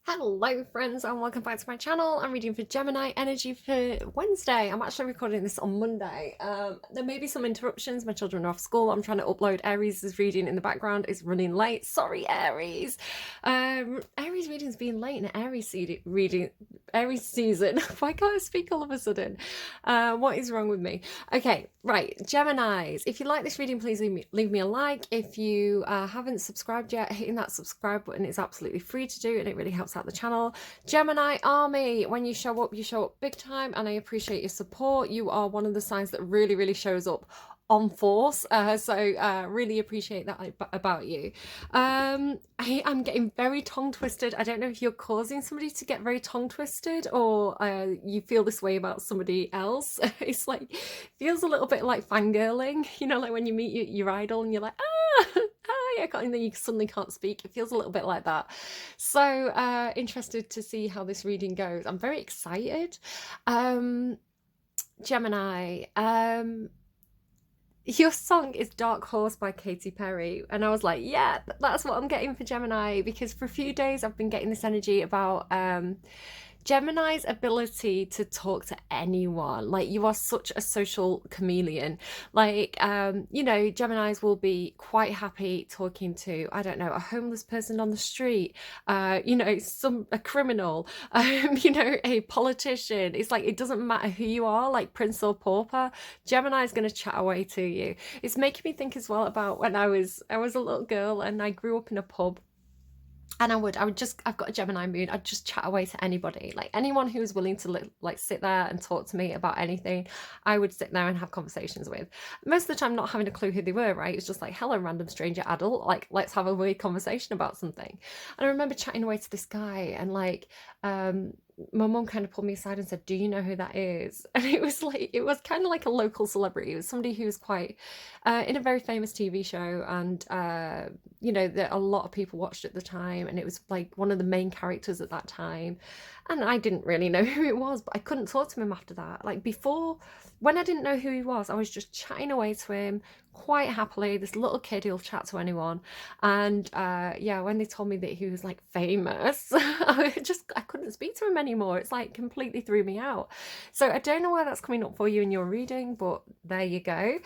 Hello friends and welcome back to my channel. I'm reading for Gemini energy for Wednesday. I'm actually recording this on Monday. There may be some interruptions. My children are off school. I'm trying to upload. Aries is reading in the background. It's running late. Sorry, Aries. Aries reading's being late in Aries season. Why can't I speak all of a sudden? What is wrong with me? Okay, right. Geminis. If you like this reading, please leave me a like. If you haven't subscribed yet, hitting that subscribe button is absolutely free to do and it really helps out the channel. Gemini army, when you show up big time and I appreciate your support. You are one of the signs that really shows up on force, so really appreciate that about you. I'm getting very tongue twisted. I don't know if you're causing somebody to get very tongue twisted or you feel this way about somebody else. It's like, feels a little bit like fangirling, you know, like when you meet your idol and you're like, hi, and then you suddenly can't speak. It feels a little bit like that. So interested to see how this reading goes. I'm very excited. Gemini, your song is Dark Horse by Katy Perry. And I was like, yeah, that's what I'm getting for Gemini, because for a few days I've been getting this energy about Gemini's ability to talk to anyone. Like, you are such a social chameleon. Like, you know, Geminis will be quite happy talking to, I don't know, a homeless person on the street, you know, a criminal, you know, a politician. It's like, it doesn't matter who you are, like prince or pauper, Gemini is going to chat away to you. It's making me think as well about when I was a little girl and I grew up in a pub. And I've got a Gemini moon. I'd just chat away to anybody, like anyone who was willing to like sit there and talk to me about anything. I would sit there and have conversations with. Most of the time, not having a clue who they were. Right? It's just like, hello, random stranger adult. Like, let's have a weird conversation about something. And I remember chatting away to this guy, and like, my mum kind of pulled me aside and said, "Do you know who that is?" And it was kind of like a local celebrity. It was somebody who was quite in a very famous TV show, and you know, that a lot of people watched at the time, and it was like one of the main characters at that time. And I didn't really know who it was, but I couldn't talk to him after that. Like, before, when I didn't know who he was, I was just chatting away to him quite happily. This little kid who'll chat to anyone. And yeah, when they told me that he was like famous, I couldn't speak to him anymore. It's like completely threw me out. So I don't know why that's coming up for you in your reading, but there you go.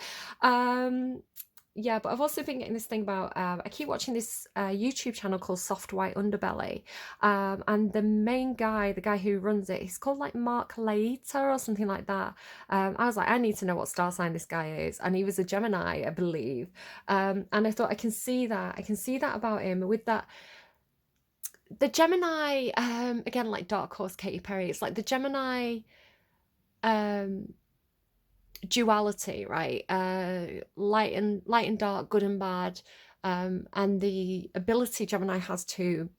Yeah, but I've also been getting this thing about, I keep watching this YouTube channel called Soft White Underbelly, and the main guy, the guy who runs it, he's called like Mark Later or something like that. I was like, I need to know what star sign this guy is, and he was a Gemini, I believe. And I thought, I can see that about him with that. The Gemini, again, like Dark Horse Katy Perry, it's like the Gemini um duality, right? Light and dark, good and bad, and the ability Gemini has to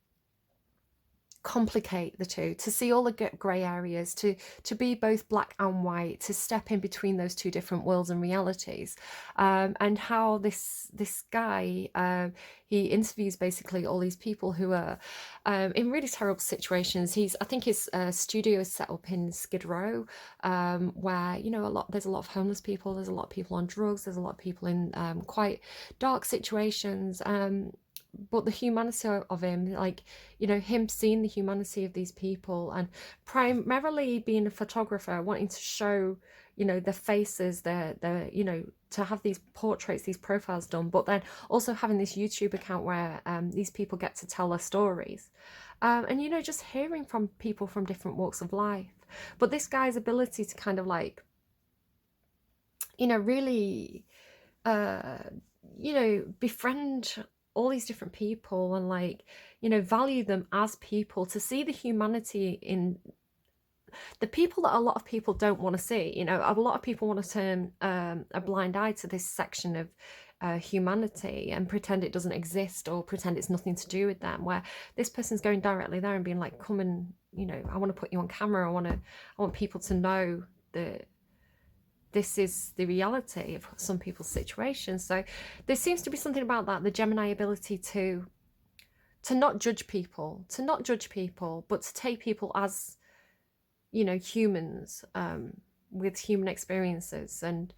complicate the two, to see all the grey areas, to be both black and white, to step in between those two different worlds and realities. And how this guy, he interviews basically all these people who are in really terrible situations. I think his studio is set up in Skid Row, where, you know, there's a lot of homeless people, there's a lot of people on drugs, there's a lot of people in quite dark situations. But the humanity of him, like, you know, him seeing the humanity of these people, and primarily being a photographer, wanting to show, you know, the faces, the you know, to have these portraits, these profiles done, but then also having this YouTube account where these people get to tell their stories, and, you know, just hearing from people from different walks of life. But this guy's ability to kind of like, you know, really you know, befriend all these different people and, like, you know, value them as people, to see the humanity in the people that a lot of people don't want to see. You know, a lot of people want to turn a blind eye to this section of humanity and pretend it doesn't exist, or pretend it's nothing to do with them, where this person's going directly there and being like, come and, you know, I want to put you on camera, I want people to know that this is the reality of some people's situations. So there seems to be something about that, the Gemini ability to not judge people, but to take people as, you know, humans, with human experiences, and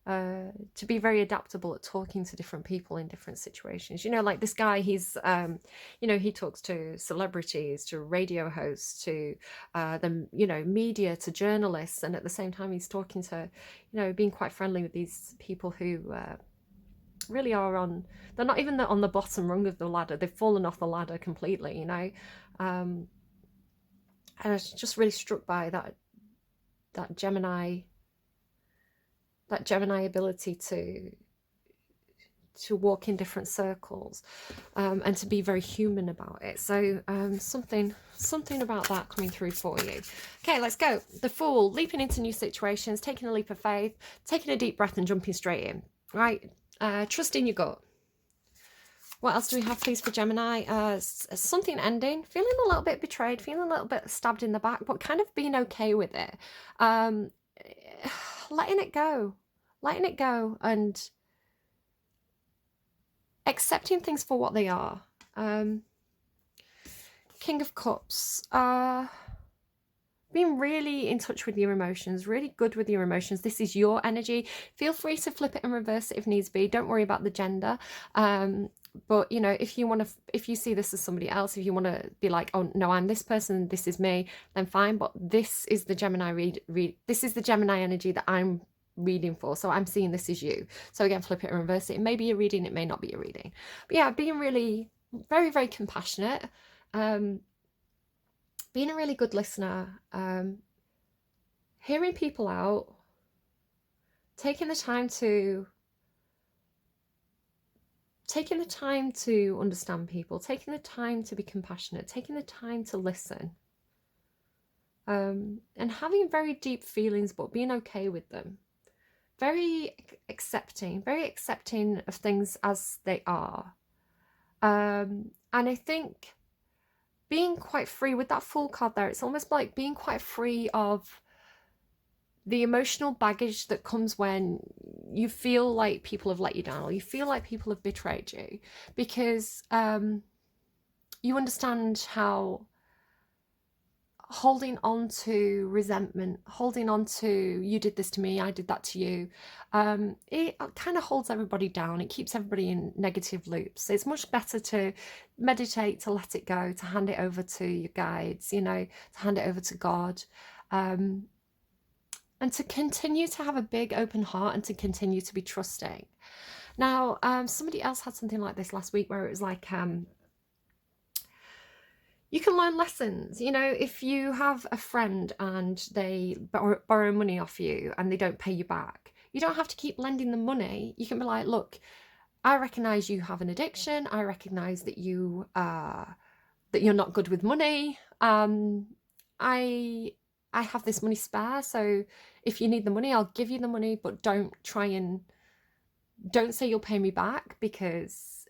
to be very adaptable at talking to different people in different situations. You know, like this guy, he's, you know, he talks to celebrities, to radio hosts, to the, you know, media, to journalists. And at the same time, he's talking to, you know, being quite friendly with these people who really are on, they're not even on the bottom rung of the ladder. They've fallen off the ladder completely, you know. And I was just really struck by that Gemini ability to walk in different circles, and to be very human about it. So something about that coming through for you. Okay, let's go. The Fool, leaping into new situations, taking a leap of faith, taking a deep breath and jumping straight in. Right, trust in your gut. What else do we have, please, for Gemini? Something ending, feeling a little bit betrayed, feeling a little bit stabbed in the back, but kind of being okay with it. Letting it go, and accepting things for what they are. King of Cups, being really in touch with your emotions, really good with your emotions. This is your energy. Feel free to flip it and reverse it if needs be. Don't worry about the gender. But, you know, if you see this as somebody else, if you want to be like, oh, no, I'm this person, this is me, then fine. But this is the Gemini this is the Gemini energy that I'm reading for. So I'm seeing this as you. So again, flip it and reverse it. It may be a reading, it may not be a reading. But yeah, being really very, very compassionate, being a really good listener, hearing people out, taking the time to understand people, taking the time to be compassionate, taking the time to listen, and having very deep feelings, but being okay with them. Very accepting of things as they are. And I think being quite free with that Fool card there, it's almost like being quite free of the emotional baggage that comes when you feel like people have let you down, or you feel like people have betrayed you, because you understand how holding on to resentment, holding on to you did this to me, I did that to you, it kind of holds everybody down. It keeps everybody in negative loops. It's much better to meditate, to let it go, to hand it over to your guides, you know, to hand it over to God, and to continue to have a big open heart and to continue to be trusting. Now, somebody else had something like this last week where it was like, you can learn lessons. You know, if you have a friend and they borrow money off you and they don't pay you back, you don't have to keep lending them money. You can be like, look, I recognize you have an addiction. I recognize that you're not good with money. I have this money spare, so if you need the money, I'll give you the money, but don't say you'll pay me back, because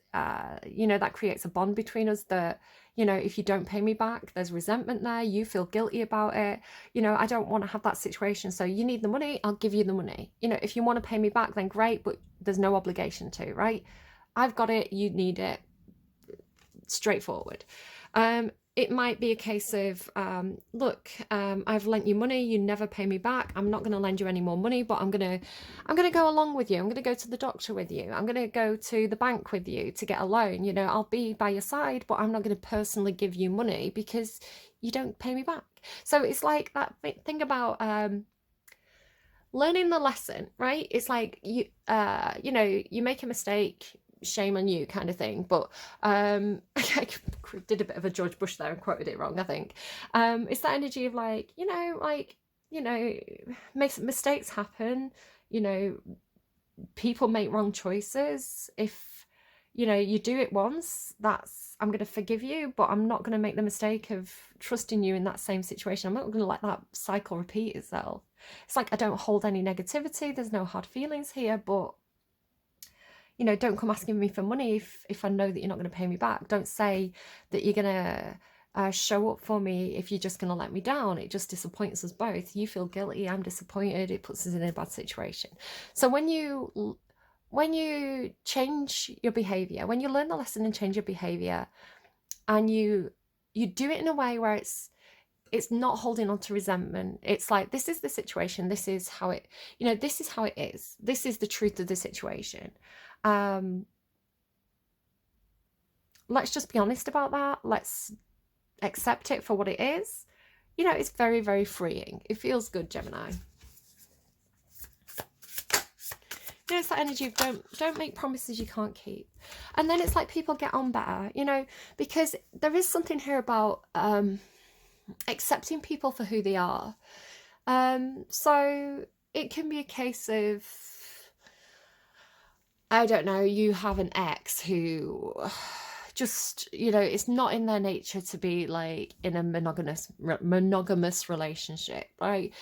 you know, that creates a bond between us that, you know, if you don't pay me back, there's resentment there, you feel guilty about it. You know, I don't want to have that situation. So you need the money, I'll give you the money. You know, if you want to pay me back, then great, but there's no obligation to, right? I've got it, you need it. Straightforward. It might be a case of, look, I've lent you money, you never pay me back. I'm not going to lend you any more money, but I'm going to go along with you. I'm going to go to the doctor with you. I'm going to go to the bank with you to get a loan. You know, I'll be by your side, but I'm not going to personally give you money because you don't pay me back. So it's like that thing about learning the lesson, right? It's like you know, you make a mistake, shame on you kind of thing. But I did a bit of a George Bush there and quoted it wrong, I think. It's that energy of like, you know, mistakes happen, you know, people make wrong choices. If, you know, you do it once, I'm going to forgive you, but I'm not going to make the mistake of trusting you in that same situation. I'm not going to let that cycle repeat itself. It's like, I don't hold any negativity. There's no hard feelings here, but, you know, don't come asking me for money if I know that you're not going to pay me back. Don't say that you're going to show up for me if you're just going to let me down. It just disappoints us both. You feel guilty, I'm disappointed. It puts us in a bad situation. So when you change your behavior, when you learn the lesson and change your behavior, and you do it in a way where it's it's not holding on to resentment. It's like, this is the situation, this is how it, this is how it is, this is the truth of the situation. Let's just be honest about that. Let's accept it for what it is. It's very, very freeing. It feels good, Gemini. It's that energy of don't make promises you can't keep. And then it's like people get on better, because there is something here about accepting people for who they are. So it can be a case of, I don't know, you have an ex who just, it's not in their nature to be like in a monogamous relationship, right?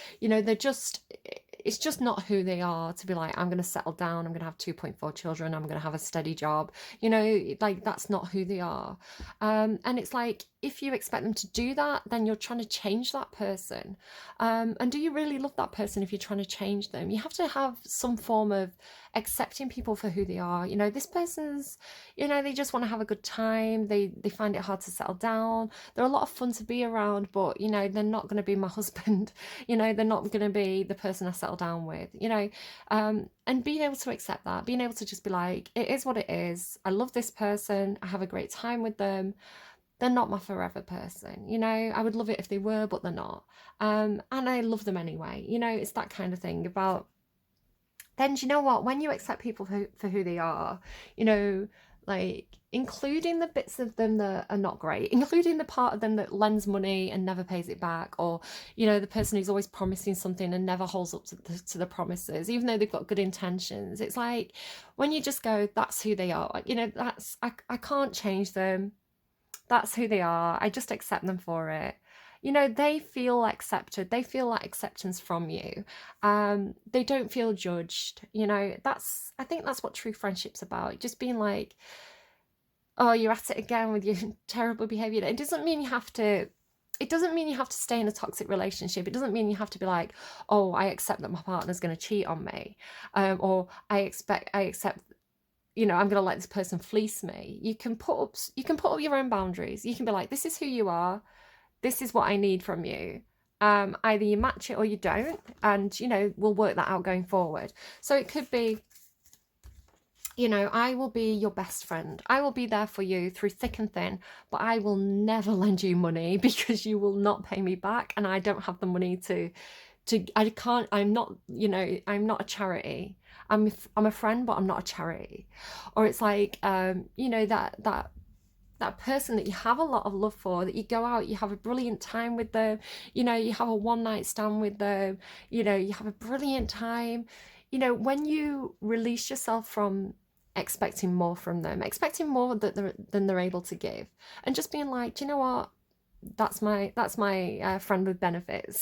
It's just not who they are to be like, I'm going to settle down, I'm going to have 2.4 children, I'm going to have a steady job, like that's not who they are. And it's like, if you expect them to do that, then you're trying to change that person. And do you really love that person if you're trying to change them? You have to have some form of accepting people for who they are. This person's, they just want to have a good time. They find it hard to settle down. They're a lot of fun to be around, but, they're not going to be my husband. They're not going to be the person I settle down with, and being able to accept that, being able to just be like, it is what it is. I love this person. I have a great time with them. They're not my forever person. I would love it if they were, but they're not. And I love them anyway. It's that kind of thing about, then do you know what? When you accept people for who they are, like including the bits of them that are not great, including the part of them that lends money and never pays it back, or, the person who's always promising something and never holds up to the promises, even though they've got good intentions. It's like, when you just go, that's who they are, that's, I can't change them. That's who they are. I just accept them for it. They feel accepted. They feel that acceptance from you. They don't feel judged. I think that's what true friendship's about. Just being like, oh, you're at it again with your terrible behavior. It doesn't mean you have to stay in a toxic relationship. It doesn't mean you have to be like, oh, I accept that my partner's going to cheat on me. Or I accept, I'm going to let this person fleece me. You can put up your own boundaries. You can be like, this is who you are. This is what I need from you. Either you match it or you don't. And, we'll work that out going forward. So it could be, I will be your best friend. I will be there for you through thick and thin, but I will never lend you money because you will not pay me back. And I don't have the money I'm not a charity. I'm a friend, but I'm not a charity. Or it's like, that person that you have a lot of love for, that you go out, you have a brilliant time with them, you have a one night stand with them, you have a brilliant time. When you release yourself from expecting more from them, expecting more than they're able to give, and just being like, do you know what? That's my friend with benefits.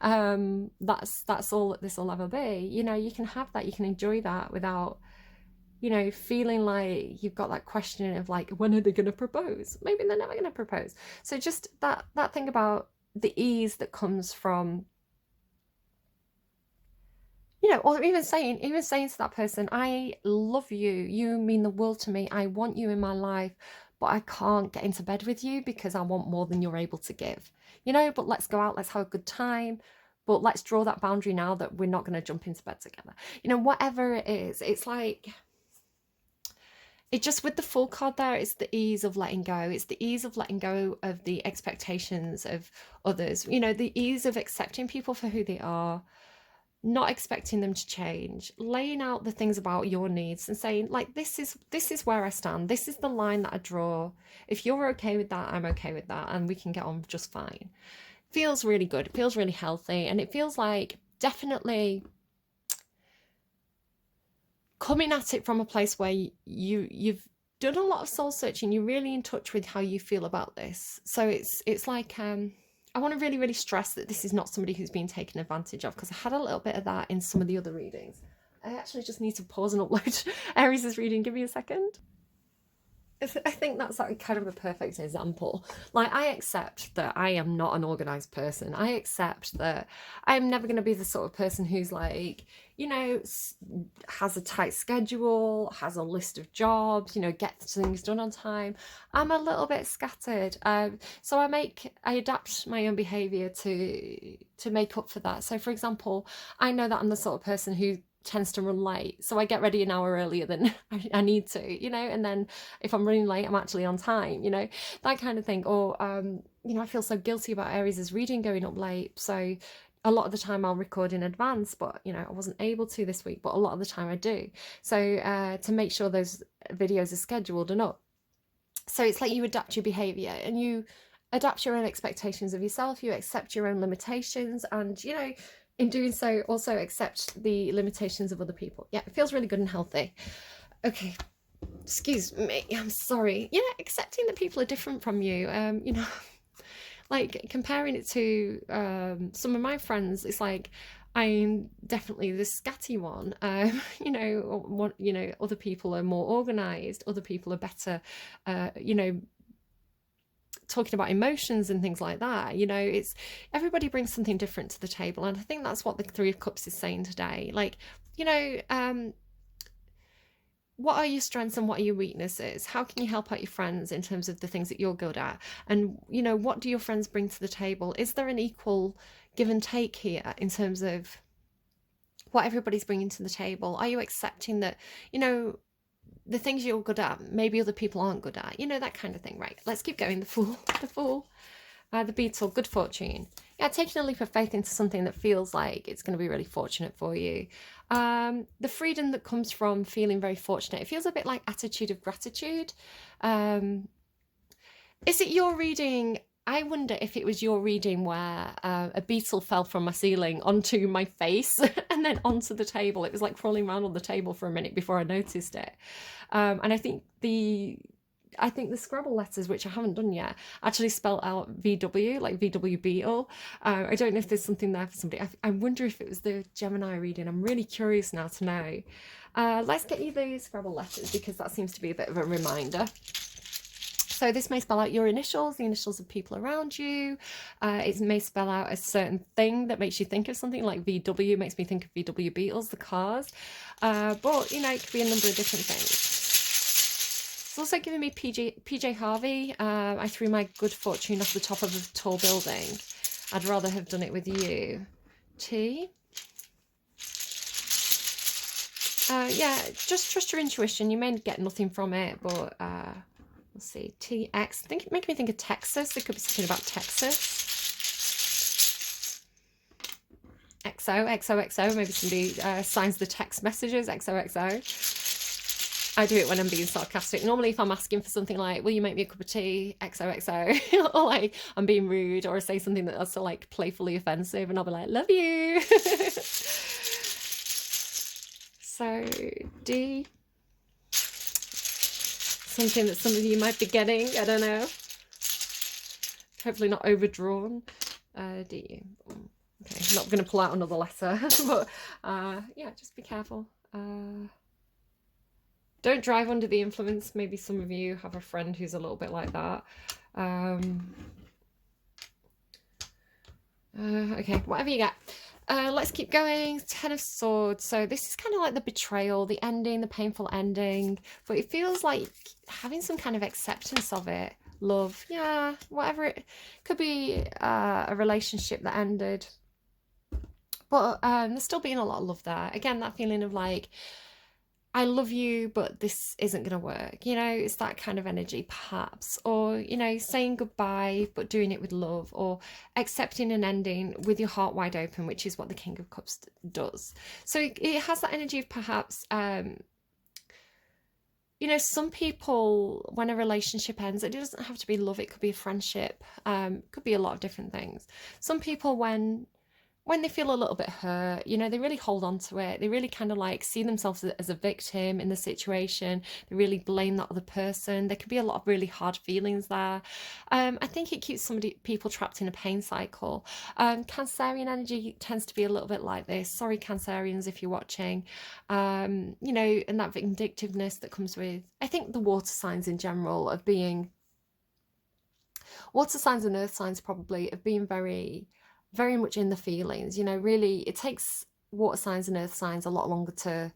That's all that this will ever be. You can have that, you can enjoy that without feeling like you've got that question of like, when are they going to propose? Maybe they're never going to propose. So just that thing about the ease that comes from, or even saying to that person, I love you, you mean the world to me, I want you in my life, but I can't get into bed with you because I want more than you're able to give, but let's go out, let's have a good time, but let's draw that boundary now that we're not going to jump into bed together. Whatever it is, it's like, it just, with the Fool card there, it's the ease of letting go. It's the ease of letting go of the expectations of others. The ease of accepting people for who they are, not expecting them to change, laying out the things about your needs and saying, like, this is where I stand. This is the line that I draw. If you're okay with that, I'm okay with that, and we can get on just fine. Feels really good. It feels really healthy, and it feels like definitely coming at it from a place where you've done a lot of soul searching. You're really in touch with how you feel about this. So it's like, I want to really, really stress that this is not somebody who's being taken advantage of, because I had a little bit of that in some of the other readings. I actually just need to pause and upload Aries' reading. Give me a second. I think that's like kind of a perfect example. Like, I accept that I am not an organized person. I accept that I'm never going to be the sort of person who's like, you know, has a tight schedule, has a list of jobs, you know, gets things done on time. I'm a little bit scattered. So I adapt my own behavior to make up for that. So, for example, I know that I'm the sort of person who tends to run late, so I get ready an hour earlier than I need to, you know, and then if I'm running late, I'm actually on time, you know, that kind of thing. Or you know, I feel so guilty about Aries' reading going up late, so a lot of the time I'll record in advance, but you know, I wasn't able to this week, but a lot of the time I do. So to make sure those videos are scheduled and up. So it's like you adapt your behavior and you adapt your own expectations of yourself, you accept your own limitations, and you know, in doing so also accept the limitations of other people. Yeah, it feels really good and healthy. Okay, excuse me, I'm sorry. Yeah, accepting that people are different from you. You know, like comparing it to some of my friends, it's like I'm definitely the scatty one. You know, other people are more organized. Other people are better. You know, talking about emotions and things like that. You know, it's everybody brings something different to the table, and I think that's what the Three of Cups is saying today. Like, you know, what are your strengths and what are your weaknesses? How can you help out your friends in terms of the things that you're good at? And, you know, what do your friends bring to the table? Is there an equal give and take here in terms of what everybody's bringing to the table? Are you accepting that, you know, the things you're good at, maybe other people aren't good at? You know, that kind of thing, right? Let's keep going. The Fool, the Fool. The Beetle, good fortune. Yeah, taking a leap of faith into something that feels like it's going to be really fortunate for you. The freedom that comes from feeling very fortunate. It feels a bit like attitude of gratitude. Is it your reading? I wonder if it was your reading where a beetle fell from my ceiling onto my face and then onto the table. It was like crawling around on the table for a minute before I noticed it. And I think the Scrabble letters, which I haven't done yet, actually spell out VW, like VW Beetle. I don't know if there's something there for somebody. I wonder if it was the Gemini reading. I'm really curious now to know. Let's get you the Scrabble letters because that seems to be a bit of a reminder. So this may spell out your initials, the initials of people around you. It may spell out a certain thing that makes you think of something, like VW makes me think of VW Beetles, the cars. But, you know, it could be a number of different things. It's also giving me PJ Harvey. I threw my good fortune off the top of a tall building. I'd rather have done it with you. T. Yeah, just trust your intuition. You may get nothing from it, but let's see. TX. I think it makes me think of Texas. There could be something about Texas. XOXOXO. Maybe somebody signs the text messages. XOXO. I do it when I'm being sarcastic. Normally, if I'm asking for something like, will you make me a cup of tea? XOXO. Or like, I'm being rude, or I say something that's like playfully offensive, and I'll be like, love you. So, D. Something that some of you might be getting. I don't know. Hopefully not overdrawn. D. Okay, I'm not going to pull out another letter. But yeah, just be careful. Don't drive under the influence. Maybe some of you have a friend who's a little bit like that. Okay, whatever you get. Let's keep going. Ten of Swords. So this is kind of like the betrayal, the ending, the painful ending. But it feels like having some kind of acceptance of it. Love. Yeah, whatever. It could be a relationship that ended. But there's still being a lot of love there. Again, that feeling of like, I love you, but this isn't going to work. You know, it's that kind of energy, perhaps. Or, you know, saying goodbye, but doing it with love. Or accepting an ending with your heart wide open, which is what the King of Cups does. So it has that energy of perhaps, you know, some people, when a relationship ends, it doesn't have to be love. It could be a friendship. It could be a lot of different things. Some people, when when they feel a little bit hurt, you know, they really hold on to it. They really kind of like see themselves as a victim in the situation. They really blame that other person. There can be a lot of really hard feelings there. I think it keeps people trapped in a pain cycle. Cancerian energy tends to be a little bit like this. Sorry, Cancerians, if you're watching. You know, and that vindictiveness that comes with, I think, the water signs in general of being, water signs and earth signs probably, of being very, very much in the feelings. You know, really, it takes water signs and earth signs a lot longer to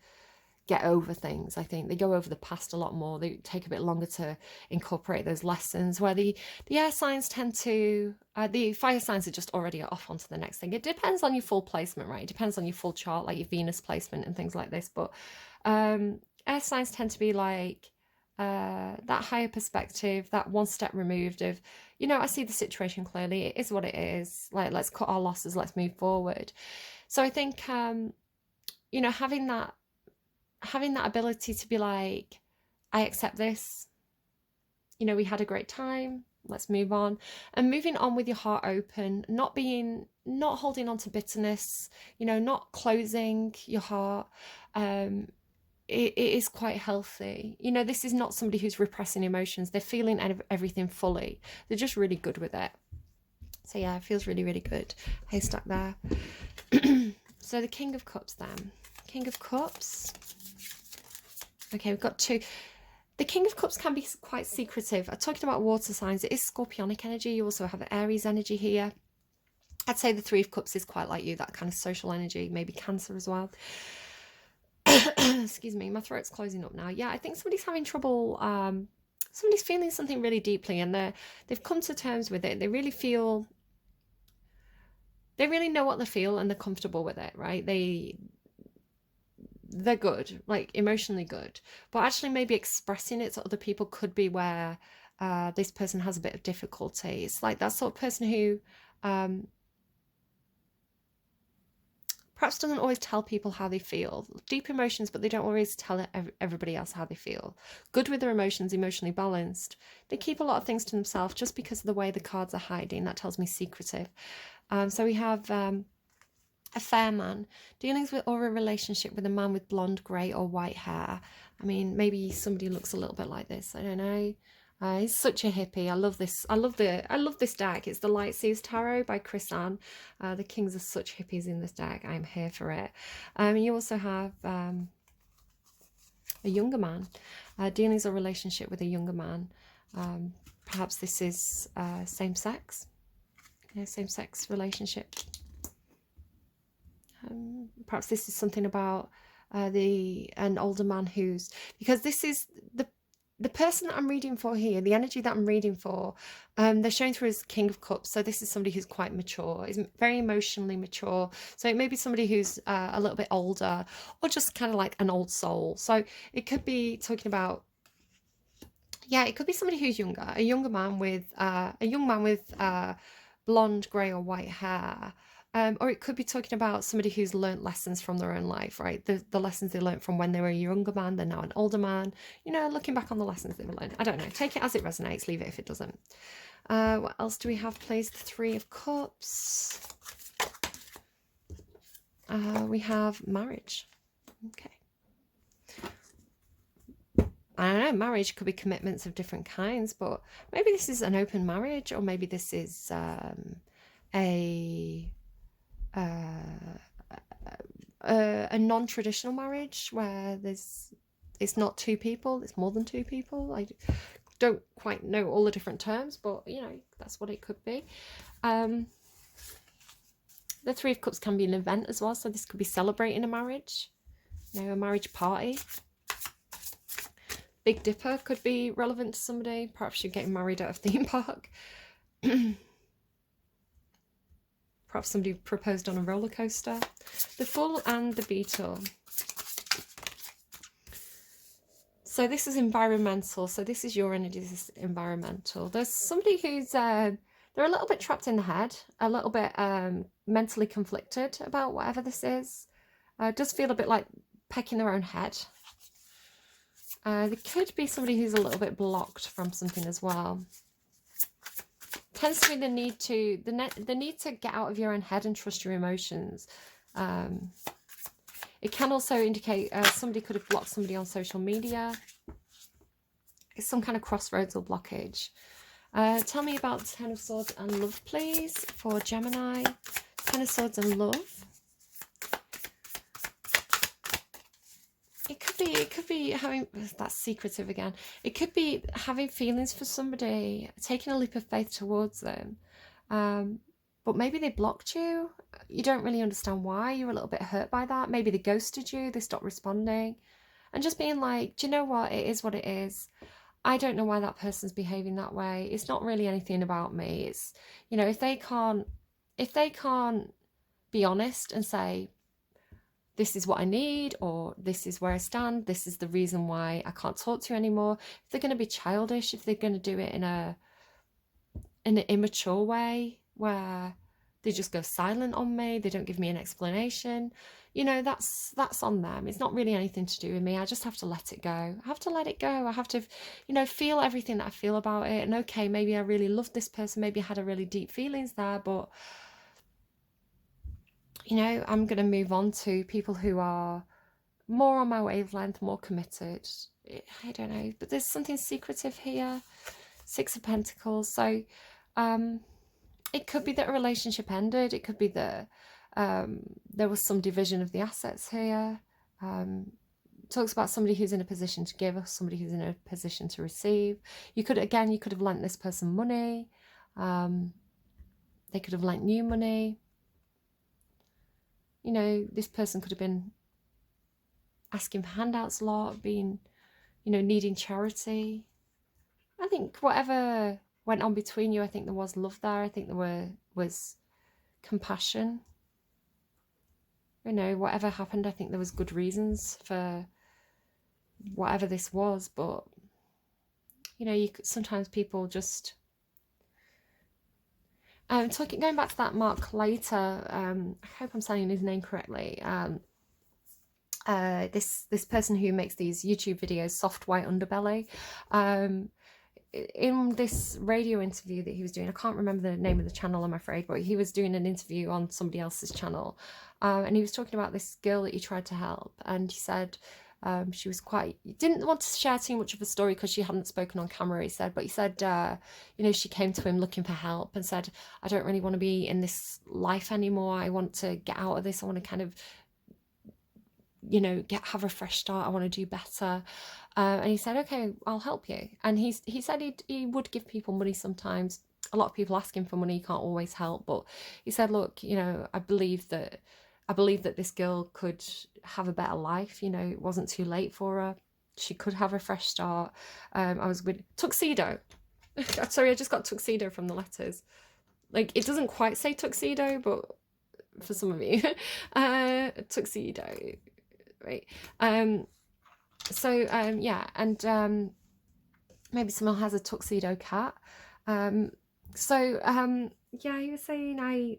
get over things. I think they go over the past a lot more. They take a bit longer to incorporate those lessons, where the air signs tend to, the fire signs are just already off onto the next thing. It depends on your full placement, right? It depends on your full chart, like your Venus placement and things like this. But air signs tend to be like that higher perspective, that one step removed of, you know, I see the situation clearly. It is what it is. Like, let's cut our losses. Let's move forward. So I think, you know, having that ability to be like, I accept this. You know, we had a great time. Let's move on. And moving on with your heart open, not holding on to bitterness, you know, not closing your heart. It is quite healthy. You know, this is not somebody who's repressing emotions. They're feeling everything fully. They're just really good with it. So yeah, it feels really, really good. Haystack there. So the King of Cups then. King of Cups. Okay, we've got two. The King of Cups can be quite secretive. I'm talking about water signs. It is Scorpionic energy. You also have Aries energy here. I'd say the Three of Cups is quite like you, that kind of social energy, maybe Cancer as well. Excuse me, my throat's closing up now. Yeah, I think somebody's having trouble, somebody's feeling something really deeply, and they've come to terms with it. They really know what they feel, and they're comfortable with it, right? They're good, like emotionally good, but actually maybe expressing it to other people could be where this person has a bit of difficulty. It's like that sort of person who perhaps doesn't always tell people how they feel. Deep emotions, but they don't always tell everybody else how they feel. Good with their emotions, emotionally balanced. They keep a lot of things to themselves just because of the way the cards are hiding. That tells me secretive. So we have a fair man, dealings with or a relationship with a man with blonde, grey or white hair. I mean, maybe somebody looks a little bit like this. I don't know. He's such a hippie. I love this. I love this deck. It's the Light Seas Tarot by Chris Ann. The kings are such hippies in this deck. I'm here for it. You also have a younger man, dealings or relationship with a younger man. Perhaps this is same-sex. Yeah, same-sex relationship. Perhaps this is something about an older man who's, because this is the person that I'm reading for here, the energy that I'm reading for, they're showing through as King of Cups. So this is somebody who's quite mature, is very emotionally mature. So it may be somebody who's a little bit older, or just kind of like an old soul. So it could be talking about, yeah, it could be somebody who's younger, a young man with blonde, grey or white hair. Or it could be talking about somebody who's learnt lessons from their own life, right? The lessons they learnt from when they were a younger man, they're now an older man. You know, looking back on the lessons they've learned. I don't know. Take it as it resonates. Leave it if it doesn't. What else do we have, please? The Three of Cups. We have marriage. Okay. I don't know, marriage could be commitments of different kinds, but maybe this is an open marriage, or maybe this is a non-traditional marriage where it's not two people, it's more than two people. I don't quite know all the different terms, but you know, that's what it could be. The Three of Cups can be an event as well, so this could be celebrating a marriage, you know, a marriage party. Big Dipper could be relevant to somebody. Perhaps you're getting married at a theme park. Perhaps somebody proposed on a roller coaster. The Fool and the Beetle. So this is environmental. So this is your energy. This is environmental. There's somebody who's they're a little bit trapped in the head, a little bit mentally conflicted about whatever this is. Does feel a bit like pecking their own head. There could be somebody who's a little bit blocked from something as well. tends to be the need to get out of your own head and trust your emotions. It can also indicate somebody could have blocked somebody on social media. It's some kind of crossroads or blockage. Tell me about Ten of Swords and love, please, for Gemini. Ten of Swords and love. It could be having, that's secretive again. It could be having feelings for somebody, taking a leap of faith towards them. But maybe they blocked you. You don't really understand why. You're a little bit hurt by that. Maybe they ghosted you. They stopped responding. And just being like, do you know what? It is what it is. I don't know why that person's behaving that way. It's not really anything about me. It's, you know, if they can't be honest and say, this is what I need, or this is where I stand, this is the reason why I can't talk to you anymore. If they're going to be childish, if they're going to do it in an immature way where they just go silent on me, they don't give me an explanation, you know, that's on them. It's not really anything to do with me. I just have to let it go. I have to let it go. I have to, you know, feel everything that I feel about it. And okay, maybe I really loved this person, maybe I had a really deep feelings there, but you know, I'm going to move on to people who are more on my wavelength, more committed. I don't know, but there's something secretive here. Six of Pentacles. So it could be that a relationship ended. It could be that there was some division of the assets here. Talks about somebody who's in a position to give, or somebody who's in a position to receive. You could have lent this person money. They could have lent you money. You know, this person could have been asking for handouts a lot, being, you know, needing charity. I think whatever went on between you, I think there was love there. I think there was compassion. You know, whatever happened, I think there was good reasons for whatever this was. But, you know, sometimes people just... going back to that Mark Later, I hope I'm saying his name correctly. This person who makes these YouTube videos, Soft White Underbelly. In this radio interview that he was doing, I can't remember the name of the channel, I'm afraid, but he was doing an interview on somebody else's channel, and he was talking about this girl that he tried to help, and he said she was didn't want to share too much of a story because she hadn't spoken on camera, he said, but he said, you know, she came to him looking for help and said, I don't really want to be in this life anymore. I want to get out of this. I want to kind of, you know, have a fresh start. I want to do better. And he said, okay, I'll help you. And he said he would give people money sometimes. A lot of people ask him for money. He can't always help. But he said, look, you know, I believe that this girl could have a better life. You know, it wasn't too late for her. She could have a fresh start. I was with Tuxedo. Sorry, I just got tuxedo from the letters. Like, it doesn't quite say tuxedo, but for some of you, tuxedo, right? Yeah, and maybe someone has a tuxedo cat. Yeah, he was saying,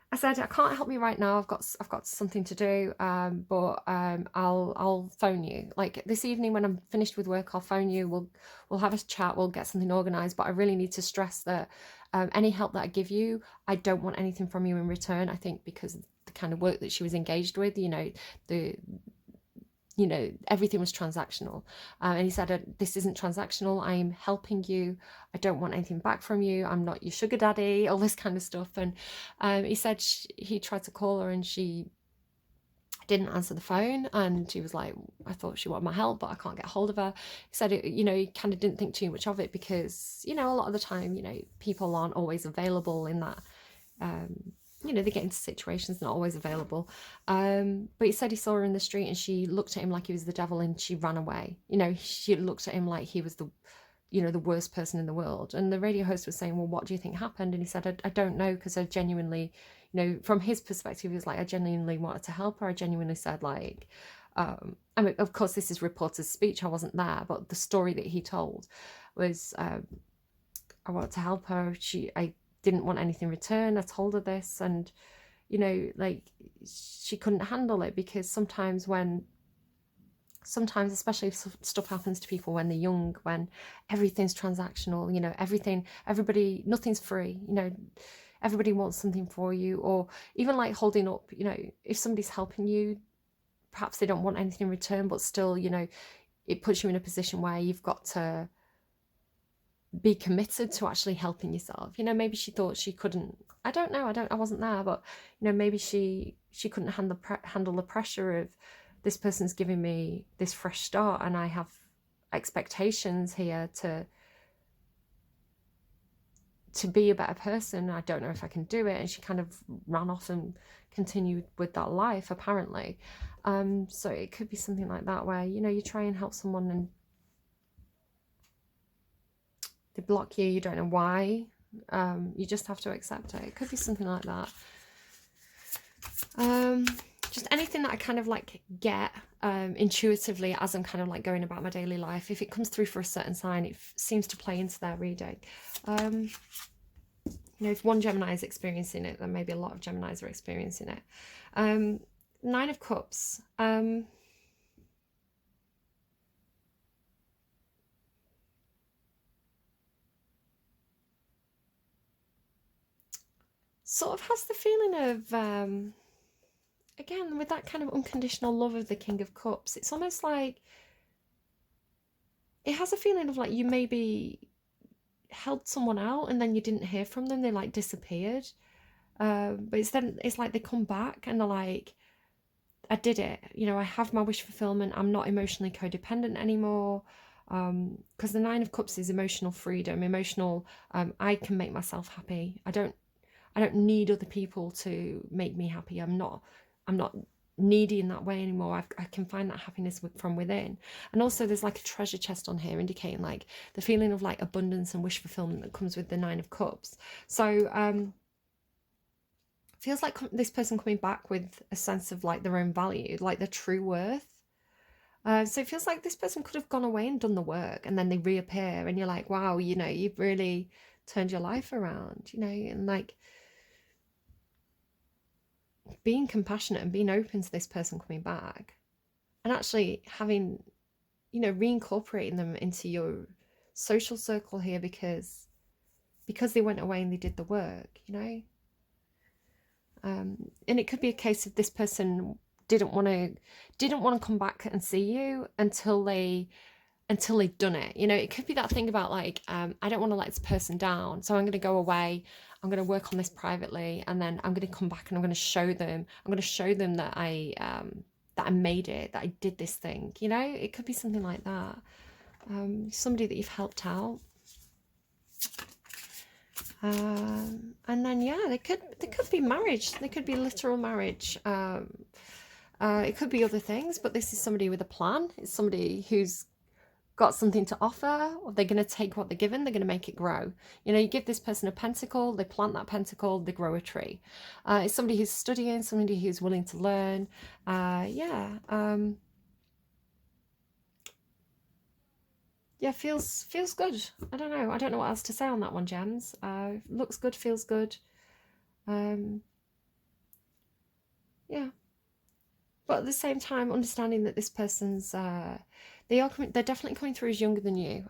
I said, I can't help you right now. I've got something to do. But I'll phone you. Like this evening when I'm finished with work, I'll phone you. We'll have a chat. We'll get something organised. But I really need to stress that any help that I give you, I don't want anything from you in return. I think because of the kind of work that she was engaged with, you know, everything was transactional. And he said, this isn't transactional. I'm helping you. I don't want anything back from you. I'm not your sugar daddy, all this kind of stuff. And he said he tried to call her and she didn't answer the phone. And she was like, I thought she wanted my help, but I can't get hold of her. He said, you know, he kind of didn't think too much of it because, you know, a lot of the time, you know, people aren't always available in that, you know, they get into situations not always available. But he said he saw her in the street and she looked at him like he was the devil and she ran away. You know, she looked at him like he was the worst person in the world. And the radio host was saying, well, what do you think happened? And he said, I don't know, because I genuinely, you know, from his perspective, he was like, I genuinely wanted to help her. I genuinely said, like, I mean, of course, this is reporter's speech. I wasn't there, but the story that he told was, I wanted to help her. I didn't want anything in return. I told her this, and you know, like, she couldn't handle it, because sometimes when sometimes, especially if stuff happens to people when they're young, when everything's transactional, you know, everybody, nothing's free, you know, everybody wants something for you, or even like holding up, you know, if somebody's helping you, perhaps they don't want anything in return, but still, you know, it puts you in a position where you've got to be committed to actually helping yourself. You know, maybe she thought she couldn't, I don't know, I wasn't there, but you know, maybe she couldn't handle the pressure of, this person's giving me this fresh start and I have expectations here to be a better person. I don't know if I can do it. And she kind of ran off and continued with that life, apparently. So it could be something like that, where, you know, you try and help someone and they block you, you don't know why. You just have to accept it. It could be something like that. Just anything that I kind of like get intuitively as I'm kind of like going about my daily life. If it comes through for a certain sign, it seems to play into their reading. You know, if one Gemini is experiencing it, then maybe a lot of Geminis are experiencing it. Nine of Cups. Sort of has the feeling of, again, with that kind of unconditional love of the King of Cups, it's almost like it has a feeling of like you maybe held someone out and then you didn't hear from them, they like disappeared. But it's like they come back and they're like, I did it, you know, I have my wish fulfillment, I'm not emotionally codependent anymore. Because the Nine of Cups is emotional freedom, emotional, I can make myself happy. I don't need other people to make me happy. I'm not needy in that way anymore. I can find that happiness from within. And also there's like a treasure chest on here, indicating like the feeling of like abundance and wish fulfillment that comes with the Nine of Cups. So feels like this person coming back with a sense of like their own value, like their true worth. So it feels like this person could have gone away and done the work and then they reappear and you're like, wow, you know, you've really turned your life around, you know, and like being compassionate and being open to this person coming back and actually having, you know, reincorporating them into your social circle here because they went away and they did the work, you know. And it could be a case of this person didn't want to come back and see you until they'd done it. You know, it could be that thing about like, I don't want to let this person down, so I'm going to go away, I'm going to work on this privately, and then I'm going to come back and I'm going to show them that I made it, that I did this thing, you know. It could be something like that. Somebody that you've helped out. And then yeah, there could be marriage, there could be literal marriage. It could be other things, but this is somebody with a plan. It's somebody who's got something to offer, or they're going to take what they're given, they're going to make it grow. You know, you give this person a pentacle, they plant that pentacle, they grow a tree. It's somebody who's studying, somebody who's willing to learn. Yeah, feels good. I don't know what else to say on that one, Gems. Looks good, feels good. Yeah, but at the same time, understanding that this person's they're definitely coming through as younger than you.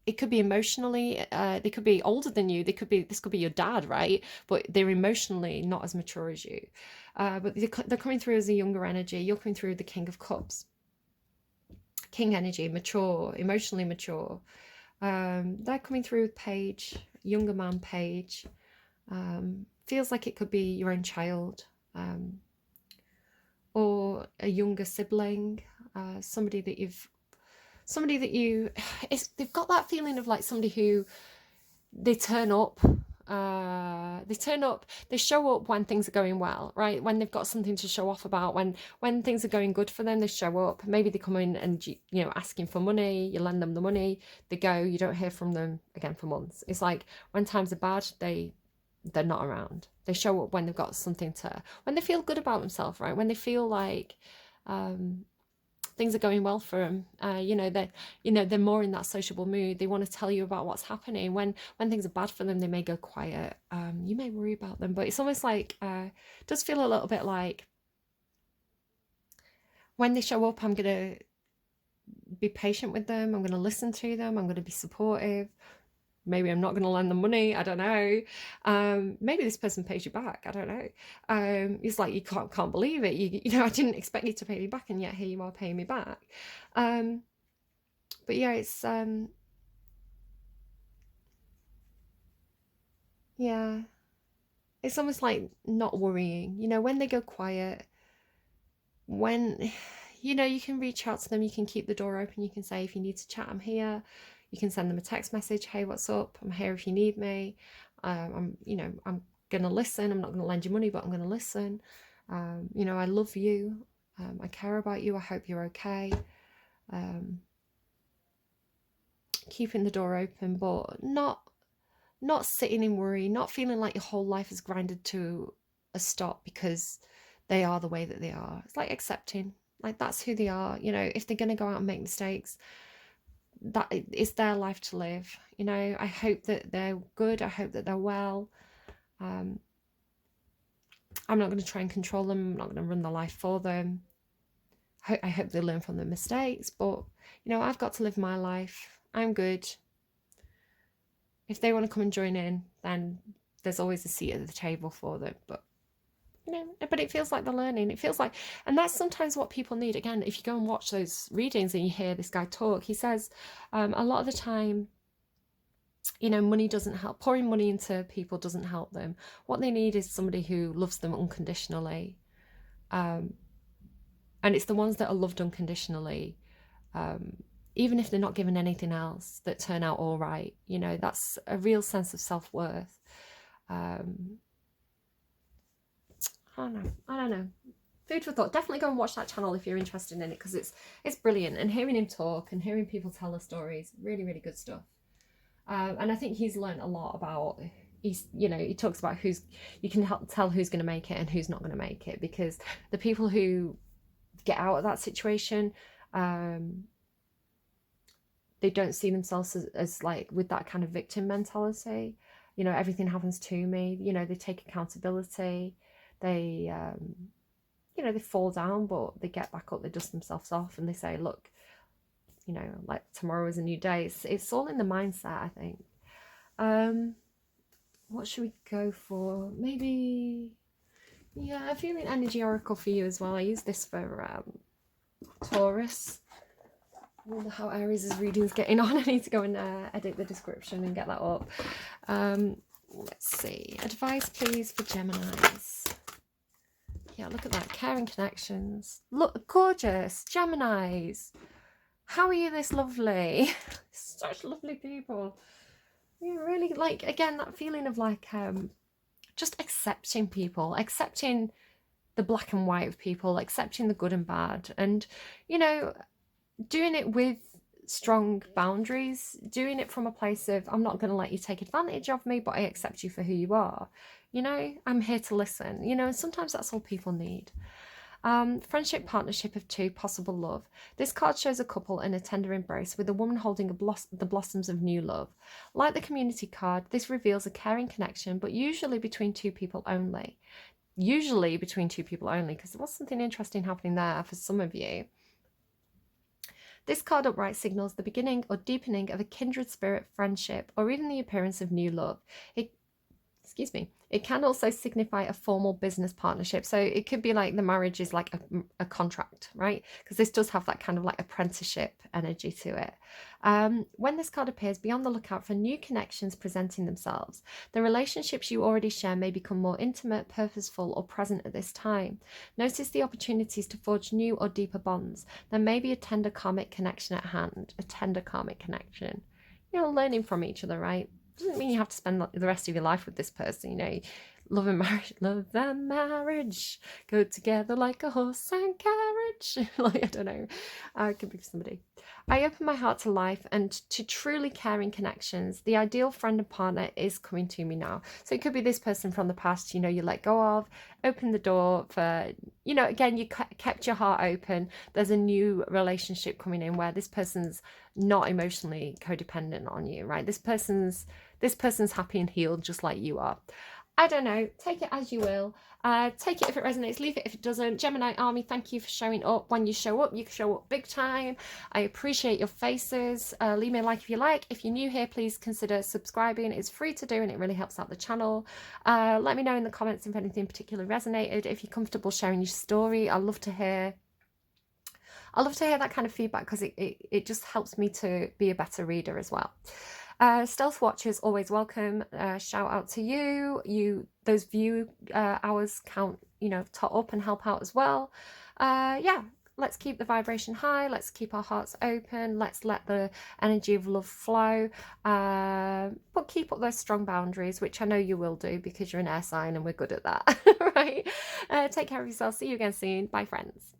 It could be emotionally, they could be older than you. This could be your dad, right? But they're emotionally not as mature as you. But they're coming through as a younger energy. You're coming through the King of Cups. King energy, mature, emotionally mature. They're coming through with Page, younger man Page. Feels like it could be your own child, or a younger sibling, somebody that you, they've got that feeling of like somebody who they turn up, they show up when things are going well, right? When they've got something to show off about, when things are going good for them, they show up. Maybe they come in and, you know, asking for money, you lend them the money, they go, you don't hear from them again for months. It's like when times are bad, they're not around. They show up when they've got something when they feel good about themselves, right? When they feel like things are going well for them. They're more in that sociable mood. They want to tell you about what's happening. When things are bad for them, they may go quiet. You may worry about them, but it's almost like, it does feel a little bit like when they show up, I'm going to be patient with them. I'm going to listen to them. I'm going to be supportive. Maybe I'm not going to lend them money. I don't know. Maybe this person pays you back. I don't know. It's like you can't believe it. You know, I didn't expect you to pay me back, and yet here you are paying me back. But yeah, it's yeah, it's almost like not worrying. You know, when they go quiet, when you know, you can reach out to them. You can keep the door open. You can say, if you need to chat, I'm here. You can send them a text message. Hey, what's up? I'm here if you need me. I'm gonna listen. I'm not gonna lend you money, but I'm gonna listen. You know, I love you. I care about you. I hope you're okay. Keeping the door open, but not sitting in worry, not feeling like your whole life is grinded to a stop because they are the way that they are. It's like accepting, like that's who they are. You know, if they're going to go out and make mistakes, that it's their life to live. You know, I hope that they're good. I hope that they're well. I'm not going to try and control them. I'm not going to run their life for them. I hope they learn from their mistakes, but you know, I've got to live my life. I'm good. If they want to come and join in, then there's always a seat at the table for them. But you know, but it feels like they're learning. It feels like, and that's sometimes what people need. Again, if you go and watch those readings and you hear this guy talk, he says a lot of the time, you know, money doesn't help. Pouring money into people doesn't help them. What they need is somebody who loves them unconditionally. And it's the ones that are loved unconditionally, even if they're not given anything else, that turn out all right. You know, that's a real sense of self-worth. I don't know. Food for thought. Definitely go and watch that channel if you're interested in it, because it's brilliant. And hearing him talk and hearing people tell their stories, really, really good stuff. And I think he's learned a lot about, he talks about you can help tell who's going to make it and who's not going to make it, because the people who get out of that situation, they don't see themselves as like with that kind of victim mentality. You know, everything happens to me. You know, they take accountability. They, they fall down, but they get back up. They dust themselves off, and they say, "Look, you know, like tomorrow is a new day." It's all in the mindset, I think. What should we go for? Maybe, yeah, a feeling energy oracle for you as well. I use this for Taurus. I wonder how Aries' reading's getting on. I need to go and edit the description and get that up. Let's see. Advice, please, for Geminis. Yeah, look at that. Caring connections. Look, gorgeous. Geminis. How are you this lovely? Such lovely people. You really, like, again, that feeling of like just accepting people, accepting the black and white of people, accepting the good and bad, and, you know, doing it with strong boundaries, doing it from a place of, I'm not going to let you take advantage of me, but I accept you for who you are. You know, I'm here to listen, you know, and sometimes that's all people need. Friendship, partnership of two, possible love. This card shows a couple in a tender embrace with a woman holding the blossoms of new love. Like the community card, this reveals a caring connection, but usually between two people only. Usually between two people only, because there was something interesting happening there for some of you. This card upright signals the beginning or deepening of a kindred spirit friendship, or even the appearance of new love. It can also signify a formal business partnership. So it could be like the marriage is like a contract, right? Because this does have that kind of like apprenticeship energy to it. When this card appears, be on the lookout for new connections presenting themselves. The relationships you already share may become more intimate, purposeful, or present at this time. Notice the opportunities to forge new or deeper bonds. There may be a tender karmic connection at hand, a tender karmic connection. You know, learning from each other, right? Doesn't mean you have to spend the rest of your life with this person. You know, love and marriage go together like a horse and carriage. Like, I don't know, it could be for somebody. I open my heart to life and to truly caring connections. The ideal friend and partner is coming to me now. So it could be this person from the past, you know, you let go of, open the door for, you know, again, you kept your heart open. There's a new relationship coming in where this person's not emotionally codependent on you, right? This person's happy and healed just like you are. I don't know. Take it as you will. Take it if it resonates, leave it if it doesn't. Gemini Army, thank you for showing up. When you show up big time. I appreciate your faces. Leave me a like if you like. If you're new here, please consider subscribing. It's free to do and it really helps out the channel. Let me know in the comments if anything particularly resonated. If you're comfortable sharing your story, I love to hear that kind of feedback, because it just helps me to be a better reader as well. Stealth watchers, always welcome. Shout out to you. Those view hours count, tot up and help out as well. Yeah, let's keep the vibration high. Let's keep our hearts open. Let's let the energy of love flow. But keep up those strong boundaries, which I know you will do because you're an air sign and we're good at that. Right? Take care of yourself. See you again soon. Bye, friends.